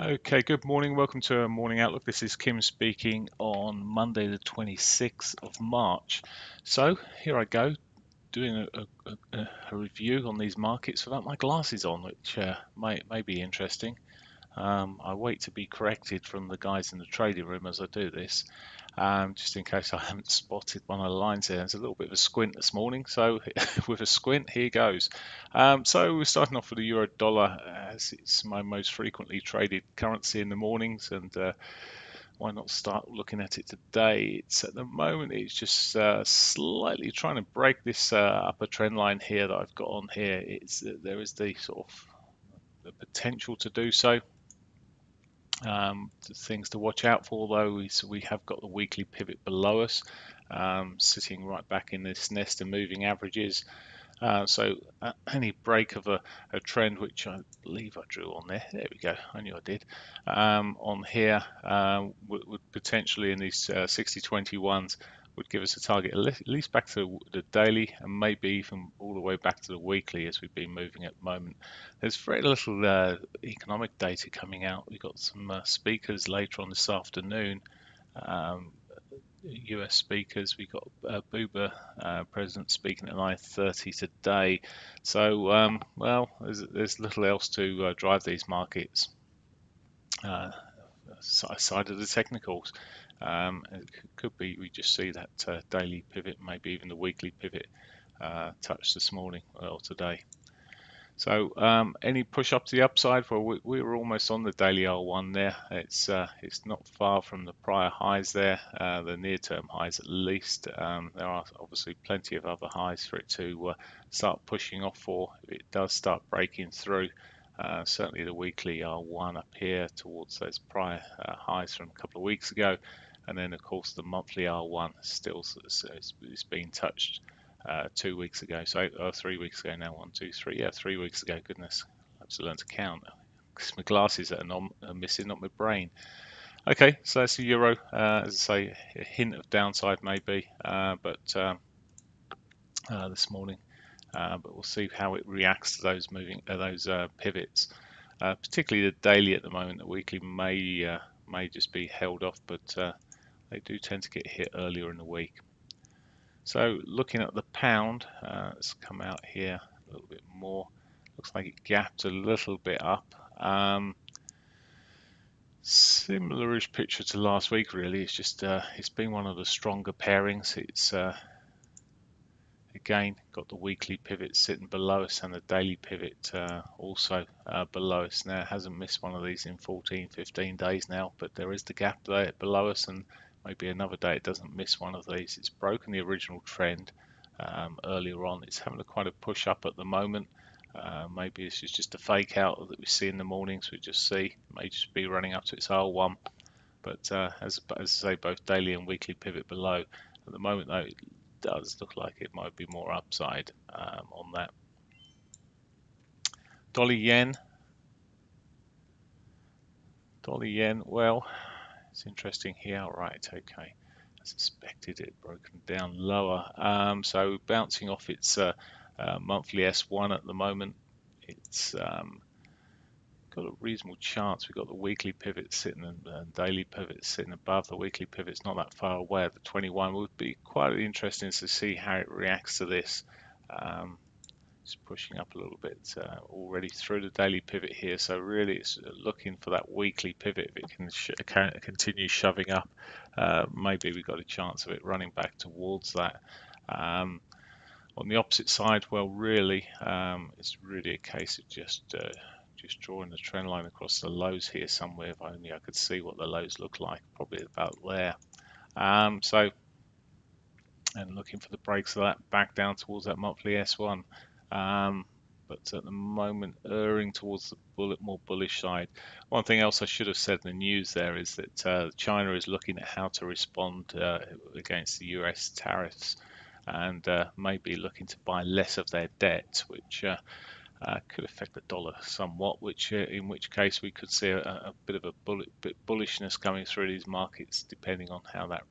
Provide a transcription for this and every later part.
Okay, good morning. Welcome to a morning outlook. This is Kim speaking on Monday, the 26th of March. So here I go, doing a review on these markets without my glasses on, which may be interesting. I wait to be corrected from the guys in the trading room as I do this, just in case I haven't spotted one of the lines there. There's a little bit of a squint this morning, so with a squint, here goes. So we're starting off with the euro dollar, as it's my most frequently traded currency in the mornings, and why not start looking at it today? It's at the moment it's just slightly trying to break this upper trend line here that I've got on here. There is the sort of the potential to do so. Things to watch out for, though, is we have got the weekly pivot below us, sitting right back in this nest of moving averages. So any break of a trend, which I believe I drew on there, there we go, I knew I did, on here would potentially in these 60-20 would give us a target at least back to the daily and maybe even all the way back to the weekly as we've been moving at the moment. There's very little economic data coming out. We've got some speakers later on this afternoon. US speakers. We've got Buba, President, speaking at 9:30 today. So, well, there's little else to drive these markets aside of the technicals. It could be we just see that daily pivot, maybe even the weekly pivot touch this morning or today. So any push up to the upside? Well, we were almost on the daily R1 there. It's not far from the prior highs there, the near-term highs at least. There are obviously plenty of other highs for it to start pushing off for. If it does start breaking through, certainly the weekly R1 up here towards those prior highs from a couple of weeks ago. And then, of course, the monthly R1 still it's being touched 2 weeks ago, so 3 weeks ago now. 1, 2, 3, yeah, 3 weeks ago. Goodness, I have to learn to count. It's my glasses that are missing, not my brain. Okay, so that's the euro. As I say, a hint of downside maybe, but this morning. But we'll see how it reacts to those pivots, particularly the daily at the moment. The weekly may just be held off, but they do tend to get hit earlier in the week. So looking at the pound, let's come out here a little bit more. Looks like it gapped a little bit up. Similar-ish picture to last week, really. It's just it's been one of the stronger pairings. It's again got the weekly pivot sitting below us and the daily pivot also below us. Now it hasn't missed one of these in 14, 15 days now, but there is the gap there below us, and maybe another day it doesn't miss one of these. It's broken the original trend earlier on. It's having quite a push up at the moment. Maybe this is just a fake out that we see in the mornings. We just see it may just be running up to its R1, but as I say, both daily and weekly pivot below. At the moment, though, it does look like it might be more upside on that. Dollar yen. Dollar yen. Well, it's interesting here. Right, okay. I suspected it broken down lower. So bouncing off its monthly S1 at the moment. It's got a reasonable chance. We've got the weekly pivot sitting and daily pivot sitting above. The weekly pivot's not that far away at the 21. Would be quite interesting to see how it reacts to this. It's pushing up a little bit already through the daily pivot here. So really it's looking for that weekly pivot. If it can continue shoving up, maybe we've got a chance of it running back towards that. On the opposite side, well, really, it's really a case of just drawing the trend line across the lows here somewhere. If only I could see what the lows look like, probably about there. So, and looking for the breaks of that back down towards that monthly S1. But at the moment, erring towards the more bullish side. One thing else I should have said in the news there is that China is looking at how to respond against the US tariffs, and maybe looking to buy less of their debt, which could affect the dollar somewhat, in which case we could see a bit of a bullishness coming through these markets, depending on how that,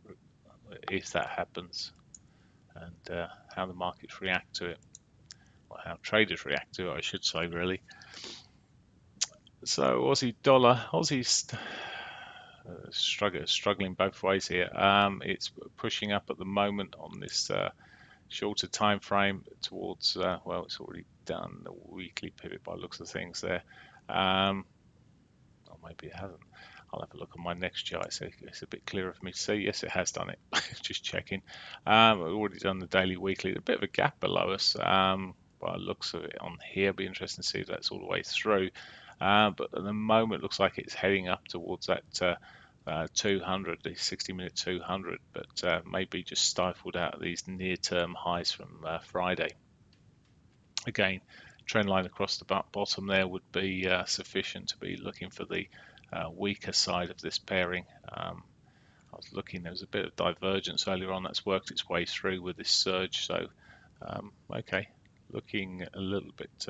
if that happens, and how the markets react to it, or how traders react to it, I should say, really. So Aussie dollar, Aussie's struggling both ways here. It's pushing up at the moment on this shorter time frame towards, well, it's already done the weekly pivot by the looks of things there. Or maybe it hasn't. I'll have a look on my next chart so it's a bit clearer for me to see. Yes, it has done it. Just checking. We've already done the daily, weekly. A bit of a gap below us. By the looks of it on here, be interesting to see if that's all the way through. But at the moment, it looks like it's heading up towards that 200, the 60-minute 200, but maybe just stifled out of these near-term highs from Friday. Again, trend line across the bottom there would be sufficient to be looking for the weaker side of this pairing. I was looking, there was a bit of divergence earlier on that's worked its way through with this surge. So, okay, looking a little bit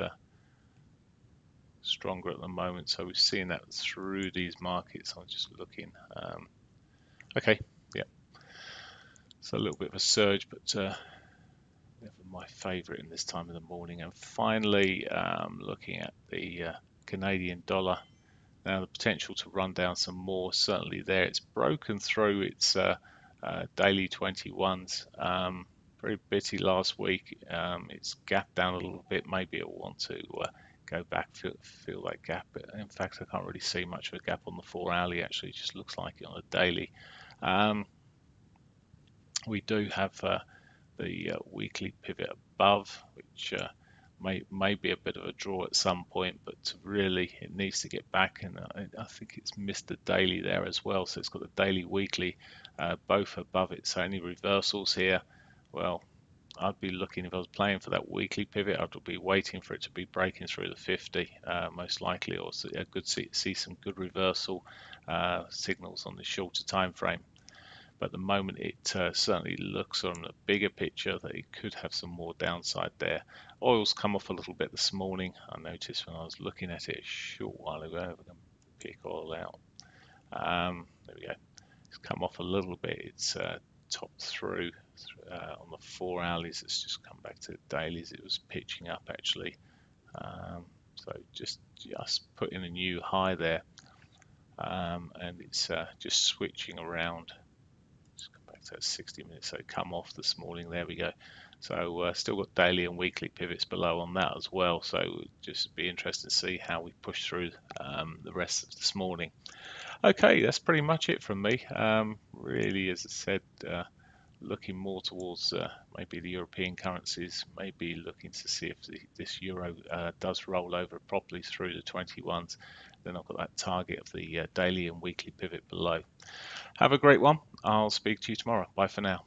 stronger at the moment. So we're seeing that through these markets. I'm just looking. Okay, yeah. So a little bit of a surge, but never my favorite in this time of the morning. And finally, looking at the Canadian dollar. Now the potential to run down some more, certainly there. It's broken through its daily 21s. Very bitty last week. It's gapped down a little bit. Maybe it'll want to go back, feel that gap. But in fact, I can't really see much of a gap on the 4-hourly. Actually, it just looks like it on a daily. We do have the weekly pivot above, which may be a bit of a draw at some point, but really it needs to get back, and I think it's missed the daily there as well. So it's got the daily, weekly, both above it. So any reversals here, well, I'd be looking, if I was playing for that weekly pivot, I'd be waiting for it to be breaking through the 50, most likely, or see some good reversal signals on the shorter time frame. But at the moment, it certainly looks on a bigger picture that it could have some more downside there. Oil's come off a little bit this morning. I noticed when I was looking at it a short while ago. We're going to pick oil out. There we go. It's come off a little bit. It's topped through on the 4-hourlies. It's just come back to the dailies. It was pitching up actually. So just put in a new high there. And it's just switching around. So 60 minutes, so come off this morning. There we go. So still got daily and weekly pivots below on that as well. So just be interested to see how we push through the rest of this morning. Okay, that's pretty much it from me. Really, as I said, looking more towards maybe the European currencies, maybe looking to see if this euro does roll over properly through the 21s. Then I've got that target of the daily and weekly pivot below. Have a great one. I'll speak to you tomorrow. Bye for now.